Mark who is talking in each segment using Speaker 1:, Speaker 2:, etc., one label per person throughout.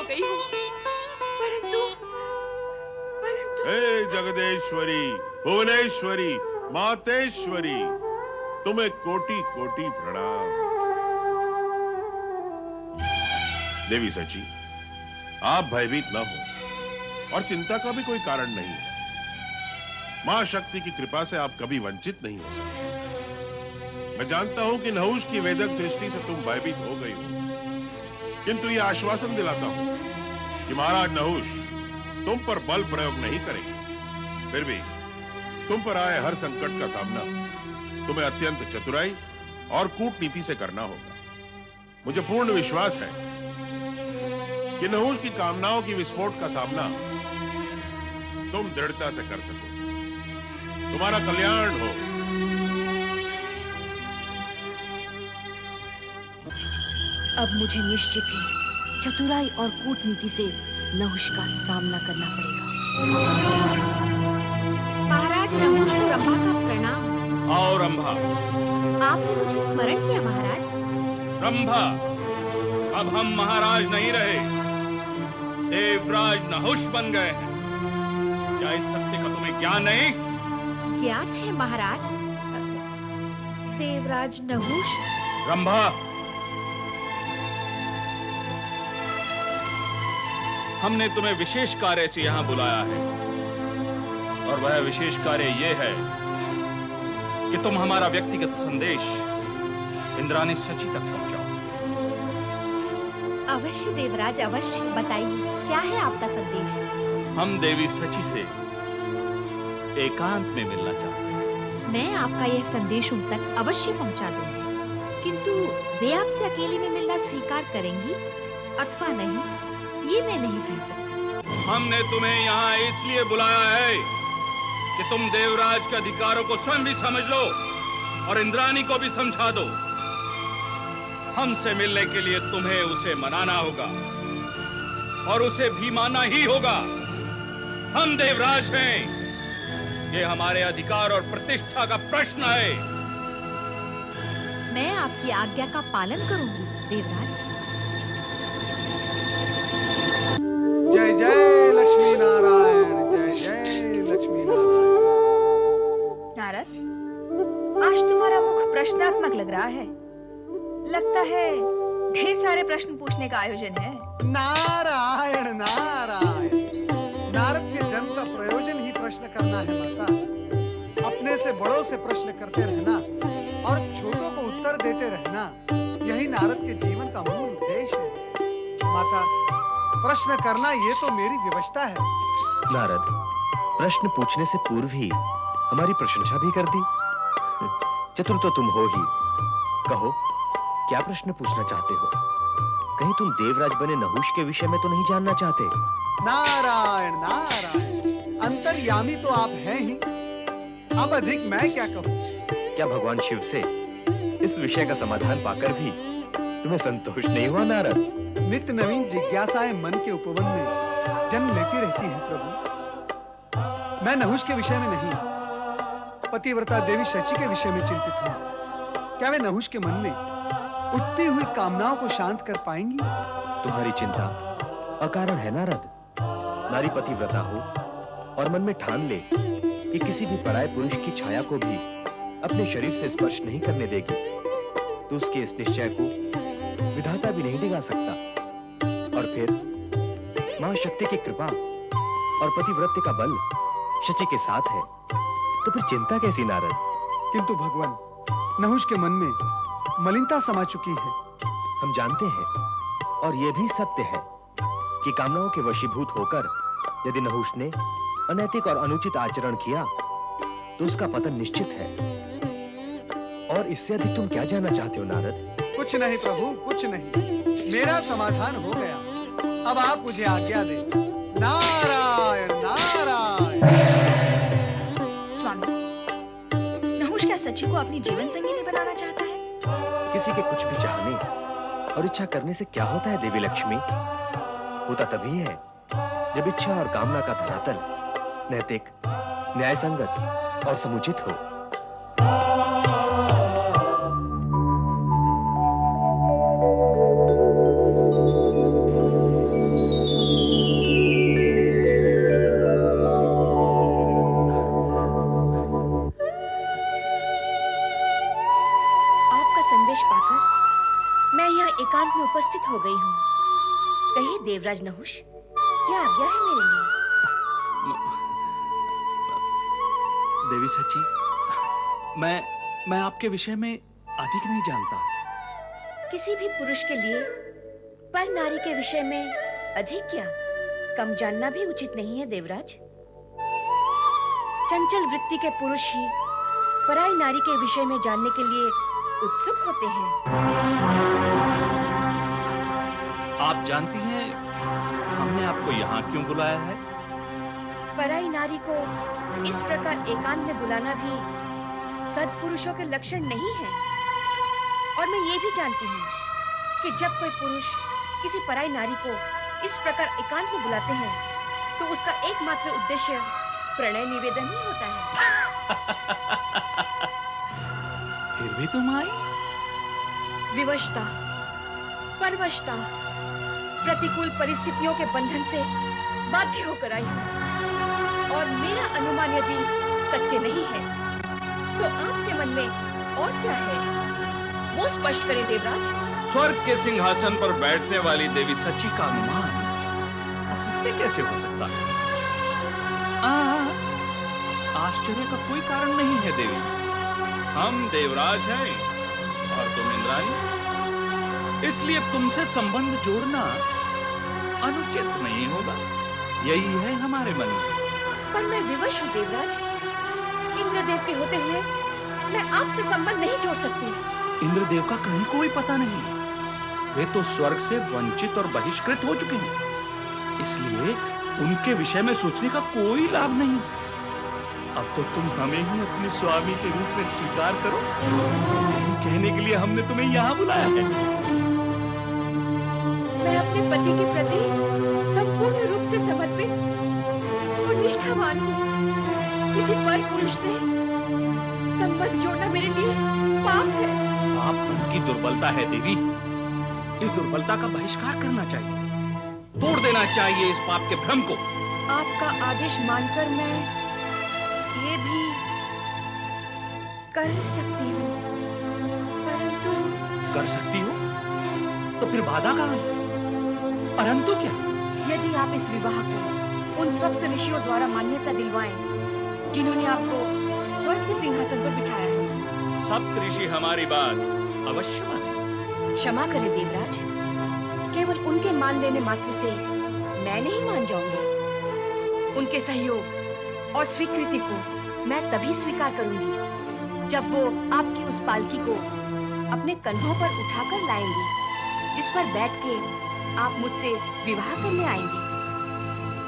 Speaker 1: हो गई हूँ, परंतु परंतु
Speaker 2: हे जगदेश्वरी, भुवनेश्वरी, मातेश्वरी, तुम्हें कोटि कोटि प्रणाम। देवी सची, आप भयभीत न हो और चिंता का भी कोई कारण नहीं है। मां शक्ति की कृपा से आप कभी वंचित नहीं हो सकते। मैं जानता हूं कि नहुष की वेदक दृष्टि से तुम भयभीत हो गई हो, किंतु यह आश्वासन दिलाता हूं कि महाराज नहुष तुम पर बल प्रयोग नहीं करेंगे। फिर भी तुम पर आए हर संकट का सामना तुम्हें अत्यंत चतुराई और कूटनीति से करना होगा। मुझे पूर्ण विश्वास है कि नहुष की कामनाओं की विस्फोट का सामना तुम दृढ़ता से कर सको। तुम्हारा कल्याण हो।
Speaker 3: अब मुझे निश्चित ही चतुराई और कूटनीति से नहुष का सामना करना पड़ेगा।
Speaker 1: महाराज नहुष को रंभा का प्रणाम।
Speaker 4: आओ रंभा।
Speaker 1: आपने मुझे स्मरण किया महाराज।
Speaker 4: रंभा, अब हम महाराज नहीं रहे, देवराज नहुष बन गए हैं। क्या इस सत्य का तुम्हें ज्ञान नहीं?
Speaker 1: ज्ञात है महाराज। देवराज नहुष।
Speaker 4: रंभा, हमने तुम्हें विशेष कार्य से यहां बुलाया है, और वह विशेष कार्य यह है कि तुम हमारा व्यक्तिगत संदेश इंद्राणी सची तक पहुंचाओ।
Speaker 1: अवश्य देवराज, अवश्य। बताइए, क्या है आपका संदेश?
Speaker 4: हम देवी सची से एकांत में मिलना चाहते हैं।
Speaker 1: मैं आपका यह संदेश उन तक अवश्य पहुंचा दूंगी, किंतु वे आपसे अकेले में मिलना स्वीकार करेंगी अथवा नहीं, ये मैं नहीं कह सकती।
Speaker 4: हमने तुम्हें यहाँ इसलिए बुलाया है कि तुम देवराज के अधिकारों को स्वयं भी समझ लो और इंद्राणी को भी समझा दो। हमसे मिलने के लिए तुम्हें उसे मनाना होगा और उसे भी मानना ही होगा। हम देवराज हैं, ये हमारे अधिकार और प्रतिष्ठा का प्रश्न है।
Speaker 1: मैं आपकी आज्ञा का पालन करूंगी देवराज।
Speaker 5: जय जय लक्ष्मी नारायण, जय जय लक्ष्मी नारायण।
Speaker 6: नारद, आज तुम्हारा मुख प्रश्नात्मक लग रहा है। लगता है ढेर सारे प्रश्न पूछने का आयोजन है।
Speaker 5: नारायण नारायण। नारद के जन्म का प्रयोजन ही प्रश्न करना है माता। अपने से बड़ों से प्रश्न करते रहना और छोटों को उत्तर देते रहना, यही नारद के जीवन का मूल उद्देश्य है। माता, प्रश्न करना ये तो मेरी व्यवस्था है।
Speaker 7: नारद, प्रश्न पूछने से पूर्व ही हमारी प्रशंसा भी कर दी। चतुर तो तुम हो ही। कहो, क्या प्रश्न पूछना चाहते हो? कहीं तुम देवराज बने नहुष के विषय में तो नहीं जानना चाहते?
Speaker 5: नारायण नारायण। अंतर्यामी तो आप हैं ही, अब अधिक मैं क्या कहूँ?
Speaker 7: क्या भगवान शिव से इस विषय का समाधान पाकर भी तुम्हें संतोष नहीं हुआ नारद?
Speaker 5: नित्य नवीन जिज्ञासाएं मन के उपवन में जन्म लेती रहती हैं प्रभु। मैं नहुष के विषय में नहीं, पतिव्रता देवी शची के विषय में चिंतित हूँ। क्या वे नहुष के मन में उठती हुई कामनाओं को शांत कर पाएंगी?
Speaker 7: तुम्हारी चिंता अकारण है नारद। नारी पतिव्रता हो और मन में ठान ले कि किसी भी पराये पुरुष की छाया को भी अपने शरीर से स्पर्श नहीं करने देगी, तो उसके इस निश्चय को विधाता भी नहीं डिगा सकता। और फिर मां शक्ति की कृपा और पतिव्रत्य का बल शची के साथ है, तो फिर चिंता कैसी नारद?
Speaker 5: किंतु भगवान, नहुष के मन में मलिनता समा चुकी है।
Speaker 7: हम जानते हैं और यह भी सत्य है कि कामनाओं के वशीभूत होकर यदि नहुष ने अनैतिक और अनुचित आचरण किया तो उसका पतन निश्चित है। और इससे अधिक तुम क्या जानना चाहते हो नारद?
Speaker 5: कुछ नहीं प्रभु, कुछ नहीं। मेरा समाधान हो गया, अब आप मुझे आज्ञा दें। नारायण नारायण।
Speaker 6: स्वामी, नहुष क्या सची को अपनी जीवन संगिनी बनाना चाहता है?
Speaker 7: किसी के कुछ भी चाहने और इच्छा करने से क्या होता है देवी लक्ष्मी? होता तभी है जब इच्छा और कामना का धरातल नैतिक, न्यायसंगत और समुचित हो।
Speaker 3: देवराज नहुष, क्या आज्ञा है मेरे लिए?
Speaker 4: देवी सची, मैं आपके विषय में अधिक नहीं जानता।
Speaker 3: किसी भी पुरुष के लिए पर नारी के विषय में अधिक क्या कम जानना भी उचित नहीं है देवराज। चंचल वृत्ति के पुरुष ही पराई नारी के विषय में जानने के लिए उत्सुक होते हैं।
Speaker 4: आप जानती हैं हमने आपको यहाँ क्यों बुलाया है?
Speaker 3: पराई नारी को इस प्रकार एकांत में बुलाना भी सद्पुरुषों के लक्षण नहीं है। और मैं ये भी जानती हूँ कि जब कोई पुरुष किसी पराई नारी को इस प्रकार एकांत में बुलाते हैं तो उसका एकमात्र उद्देश्य प्रणय निवेदन ही होता है।
Speaker 4: फिर भी तुम आई?
Speaker 3: विवशता, परवशता, प्रतिकूल परिस्थितियों के बंधन से बाध्य होकर आई हूँ। और मेरा अनुमान यदि सत्य नहीं है तो आपके मन में और क्या है वो स्पष्ट करें देवराज।
Speaker 4: स्वर्ग के सिंहासन पर बैठने वाली देवी सची का अनुमान असत्य कैसे हो सकता है? आश्चर्य का कोई कारण नहीं है देवी। हम देवराज हैं और तुम इंद्राणी, इसलिए तुमसे संबंध जोड़ना अनुचित नहीं होगा। यही है हमारे मन में।
Speaker 3: पर मैं विवश हूँ देवराज। इंद्रदेव के होते हुए मैं आपसे संबंध नहीं जोड़ सकती।
Speaker 4: इंद्रदेव का कहीं कोई पता नहीं। वे तो स्वर्ग से वंचित और बहिष्कृत हो चुके हैं, इसलिए उनके विषय में सोचने का कोई लाभ नहीं। अब तो तुम हमें ही अपने स्वामी के रूप में स्वीकार करो। यही कहने के लिए हमने तुम्हें यहाँ बुलाया है।
Speaker 3: मैं अपने पति के प्रति संपूर्ण रूप से समर्पित और निष्ठावान हूँ। किसी पर पुरुष से संबंध जोड़ना मेरे लिए पाप है।
Speaker 4: पाप मन की दुर्बलता है देवी। इस दुर्बलता का बहिष्कार करना चाहिए, तोड़ देना चाहिए इस पाप के भ्रम को।
Speaker 3: आपका आदेश मानकर मैं ये भी कर सकती हूँ, परंतु
Speaker 4: कर सकती हो तो फिर बाधा कहाँ? परंतु क्या?
Speaker 3: यदि आप इस विवाह को उन सप्त ऋषियों द्वारा मान्यता दिलवाएं जिन्होंने आपको स्वर्ग के सिंहासन पर बिठाया है।
Speaker 4: सप्त ऋषि हमारी बात अवश्य माने।
Speaker 3: क्षमा करें देवराज, केवल उनके मान लेने मात्र से मैं नहीं मान जाऊंगी। उनके सहयोग और स्वीकृति को मैं तभी स्वीकार करूंगी जब वो आपकी उस पालकी को अपने कंधों पर उठाकर लाएंगी जिस पर बैठ के आप मुझसे विवाह करने आएंगे।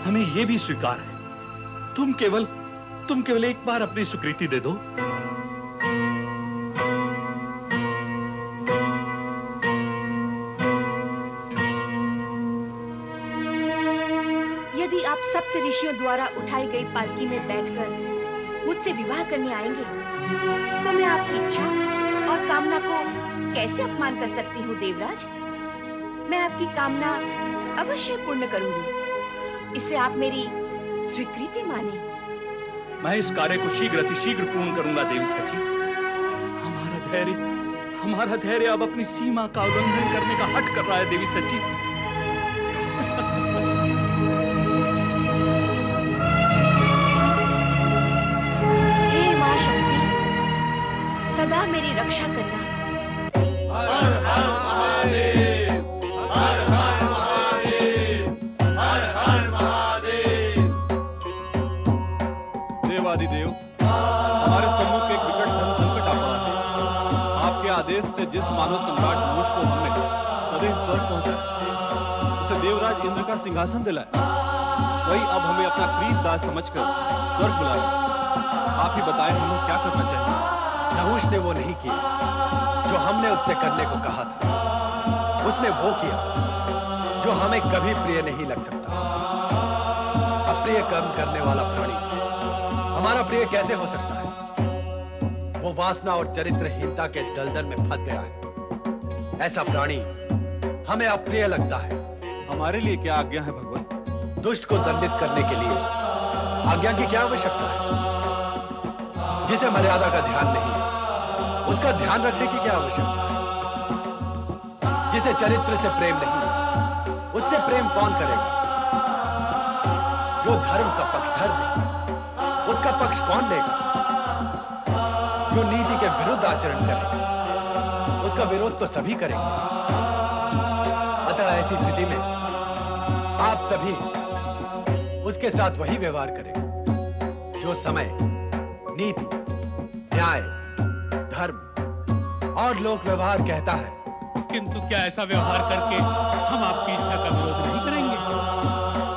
Speaker 4: हमें ये भी स्वीकार है। तुम केवल एक बार अपनी स्वीकृति दे दो।
Speaker 3: यदि आप सप्त ऋषियों द्वारा उठाई गई पालकी में बैठकर मुझसे विवाह करने आएंगे तो मैं आपकी इच्छा और कामना को कैसे अपमान कर सकती हूँ देवराज? मैं आपकी कामना अवश्य पूर्ण करूंगी। इसे आप मेरी स्वीकृति माने।
Speaker 4: मैं इस कार्य को शीघ्र अतिशीघ्र पूर्ण करूंगा देवी सची। हमारा धैर्य अब अपनी सीमा का उल्लंघन करने का हठ कर रहा है देवी सची।
Speaker 3: हे मां शक्ति, सदा मेरी रक्षा करना।
Speaker 8: हर हर महादेव, हर हर महादेव, हर हर महादेव।
Speaker 9: देवादिदेव, हमारे सम्मुख एक विकट धर्म संकट आ पड़ा है। आपके आदेश से जिस मानव सम्राट नहुष को हमने सदैव स्वर्ग पहुंचाया, उसे देवराज इंद्र का सिंहासन दिलाया, वही अब हमें अपना प्रीत दास समझकर स्वर्ग बुलाया। आप ही बताएं हमें क्या करना चाहिए।
Speaker 7: नहुष ने वो नहीं किया जो हमने उससे करने को कहा था। उसने वो किया जो हमें कभी प्रिय नहीं लग सकता। अप्रिय कर्म करने वाला प्राणी हमारा प्रिय कैसे हो सकता है? वो वासना और चरित्रहीनता के दलदल में फंस गया है। ऐसा प्राणी हमें अप्रिय लगता है।
Speaker 9: हमारे लिए क्या आज्ञा है भगवान?
Speaker 7: दुष्ट को दंडित करने के लिए आज्ञा की क्या आवश्यकता है? जिसे मर्यादा का ध्यान नहीं है उसका ध्यान रखने की क्या आवश्यकता है? जिसे चरित्र से प्रेम नहीं है
Speaker 10: उससे प्रेम कौन करेगा? जो धर्म का पक्षधर दे, उसका पक्ष कौन लेगा? जो नीति के विरुद्ध आचरण करे, उसका विरोध तो सभी करेंगे। अतः ऐसी स्थिति में आप सभी उसके साथ वही व्यवहार करें जो समय, नीति, न्याय, धर्म और लोक व्यवहार कहता है।
Speaker 11: किंतु क्या ऐसा व्यवहार करके हम आपकी इच्छा का विरोध नहीं करेंगे?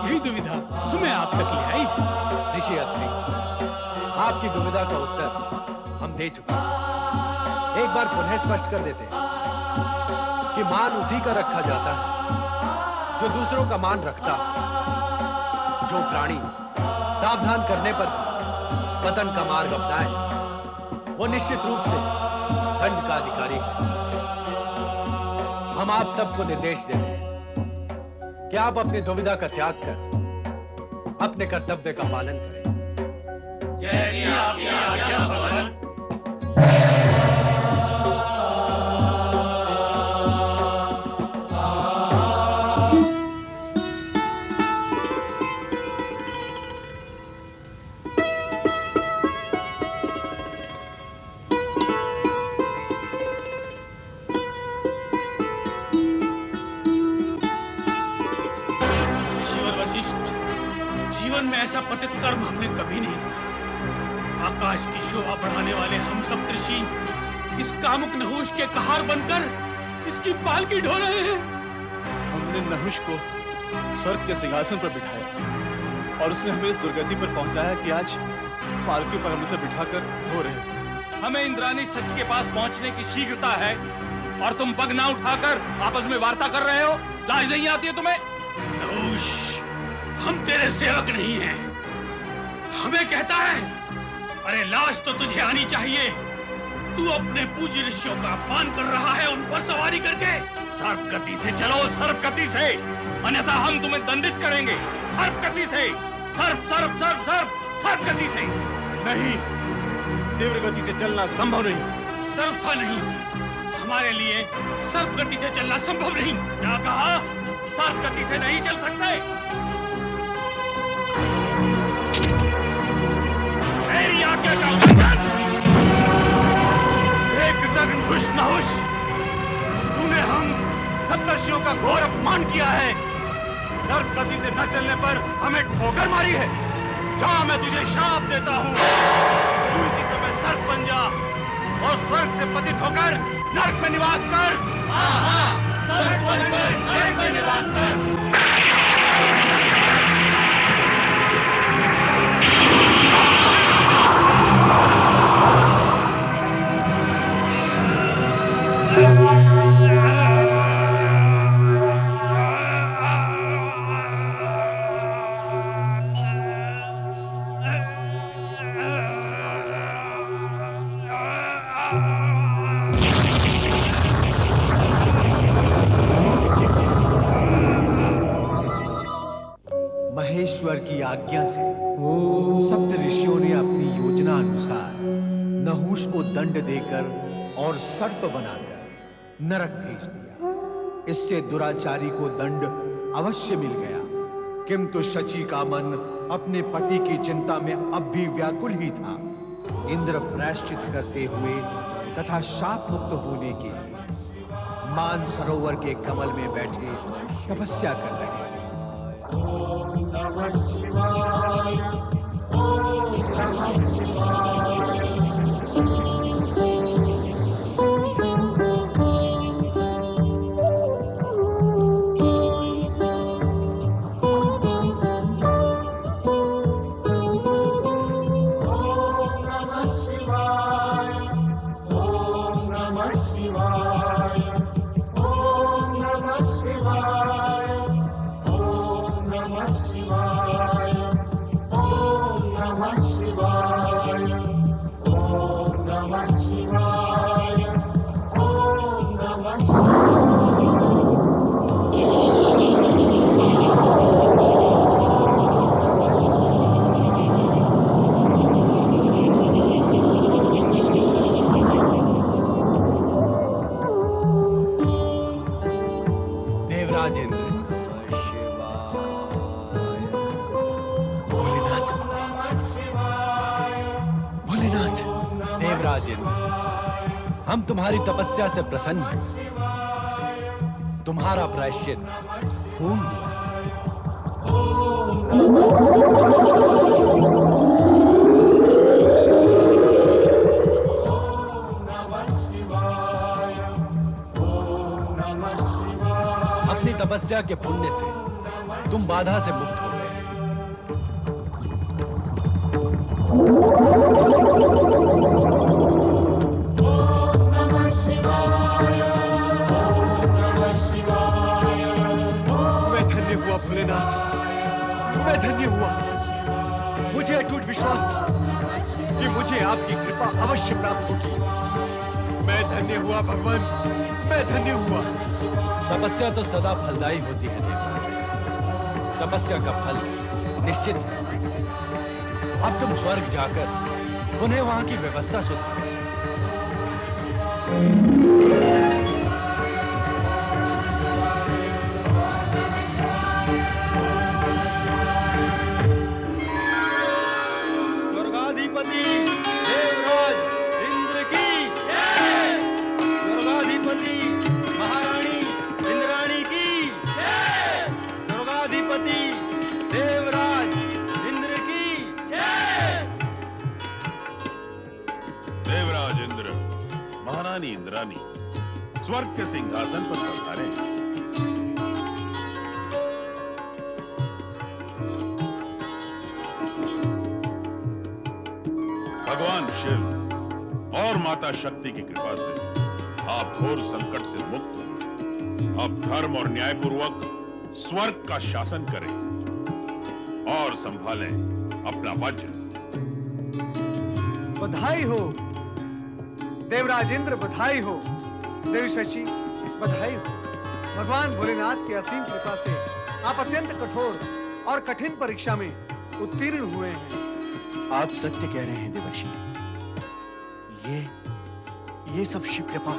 Speaker 11: यही दुविधा हमें आप तक ले आई।
Speaker 10: ऋषि अत्रि, आपकी दुविधा का उत्तर हम दे चुके हैं। एक बार पुनः स्पष्ट कर देते हैं कि मान उसी का रखा जाता है जो दूसरों का मान रखता है। जो प्राणी सावधान करने पर पतन का मार्ग अपनाए, वो निश्चित रूप से दंड का अधिकारी है। हम आप सबको निर्देश देते हैं कि आप अपनी दुविधा का त्याग कर अपने कर्तव्य का पालन करें।
Speaker 8: जैसी आपकी आज्ञा भगवान।
Speaker 11: जीवन में ऐसा पतित कर्म हमने कभी नहीं किया। आकाश की शोभा बढ़ाने वाले हम सब ऋषि इस कामुक नहुष के कहार बनकर इसकी पालकी ढो रहे हैं।
Speaker 9: हमने नहुष को स्वर्ग के सिंहासन पर बिठाया और उसने हमें इस दुर्गति पर पहुंचाया कि आज पालकी पर हम उसे बिठाकर ढो रहे हैं।
Speaker 4: हमें इंद्रानी सच के पास पहुंचने की शीघ्रता है और तुम पग ना उठाकर आपस में वार्ता कर रहे हो। लाज नहीं आती है तुम्हें?
Speaker 11: नहुष, हम तेरे सेवक नहीं हैं। हमें कहता है, अरे लाज तो तुझे आनी चाहिए। तू अपने पूज्य ऋषियों का अपमान कर रहा है उन पर सवारी करके।
Speaker 4: सर्प गति से चलो, सर्प गति से, अन्यथा हम तुम्हें दंडित करेंगे। सर्प गति से, सर्प सर्प सर्प सर्प सर्प गति से।
Speaker 9: नहीं, तीव्र गति से चलना संभव नहीं।
Speaker 11: सर्वथा नहीं, हमारे लिए सर्प गति से चलना संभव नहीं।
Speaker 4: क्या कहा? सर्प गति से नहीं चल सकते? मेरी आज्ञा का उल्लंघन!
Speaker 9: हे कृतघ्न दुष्ट नहुष, तूने हम सप्तर्षियों का घोर अपमान किया है। सर्प गति से न चलने पर हमें ठोकर मारी है। जा, मैं तुझे श्राप देता हूँ। तू इसी समय सर्प बन जा और स्वर्ग से पतित होकर नरक में निवास कर।
Speaker 8: हाँ, सर्प बनकर नरक में निवास कर।
Speaker 10: महेश्वर की आज्ञा से सप्त ऋषियों ने अपनी योजना अनुसार नहुष को दंड देकर और सर्प बनाकर नरक भेज दिया। इससे दुराचारी को दंड अवश्य मिल गया, किंतु शची का मन अपने पति की चिंता में अब भी व्याकुल ही था। इंद्र प्रायश्चित करते हुए तथा शाप मुक्त होने के लिए मान सरोवर के कमल में बैठे तपस्या कर रहे थे। देवराज इंद्र, हम तुम्हारी तपस्या से प्रसन्न हैं। तुम्हारा प्रायश्चित पूर्ण हुआ। अपनी तपस्या के पुण्य से तुम बाधा से मुक्त हो गए।
Speaker 7: मैं धन्य हुआ भोलेनाथ, मैं धन्य हुआ। मुझे अटूट विश्वास था कि मुझे आपकी कृपा अवश्य प्राप्त होगी। मैं धन्य हुआ भगवान, मैं धन्य हुआ।
Speaker 10: तपस्या तो सदा फलदायी होती है देवराज। तपस्या का फल निश्चित है। अब तुम स्वर्ग जाकर पुनः वहां की व्यवस्था सुधारो।
Speaker 9: स्वर्गाधिपति देवराज इंद्र की जय। स्वर्गाधिपति महारानी इंद्राणी की जय। स्वर्गाधिपति देवराज इंद्र की जय।
Speaker 2: देवराज इंद्र, महारानी इंद्रानी स्वर्ग के सिंहासन पर पधारे। भगवान शिव और माता शक्ति की कृपा से आप घोर संकट से मुक्त हुए। अब धर्म और न्याय पूर्वक स्वर्ग का शासन करें और संभालें अपना वज्र।
Speaker 5: बधाई हो देवराज इंद्र, बधाई हो देवी शची, बधाई हो। भगवान भोलेनाथ की असीम कृपा से आप अत्यंत कठोर और कठिन परीक्षा में उत्तीर्ण हुए हैं।
Speaker 7: आप सत्य कह रहे हैं देवर्षि। ये सब शिव कृपा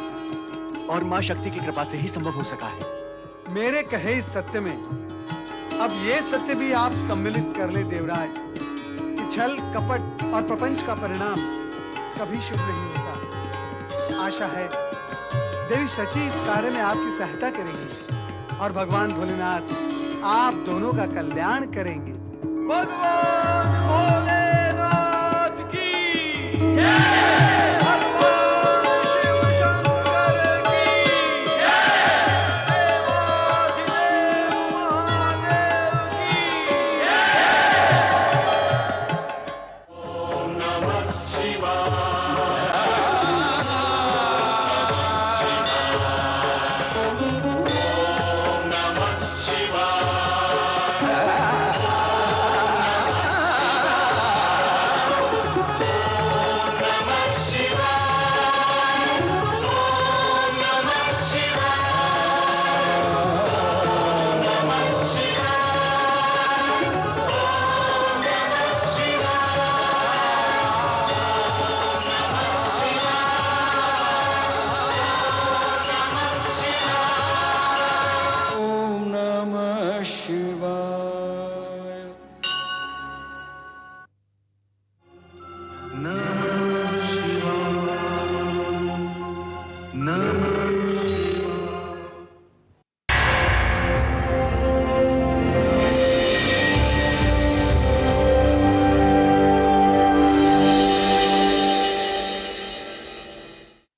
Speaker 7: और मां शक्ति की कृपा से ही संभव हो सका है।
Speaker 5: मेरे कहे इस सत्य में अब ये सत्य भी आप सम्मिलित कर ले देवराज कि छल, कपट और प्रपंच का परिणाम कभी शुभ नहीं होता। आशा है देवी शची इस कार्य में आपकी सहायता करेंगी और भगवान भोलेनाथ आप दोनों का कल्याण करेंगे।
Speaker 9: भगवान भोले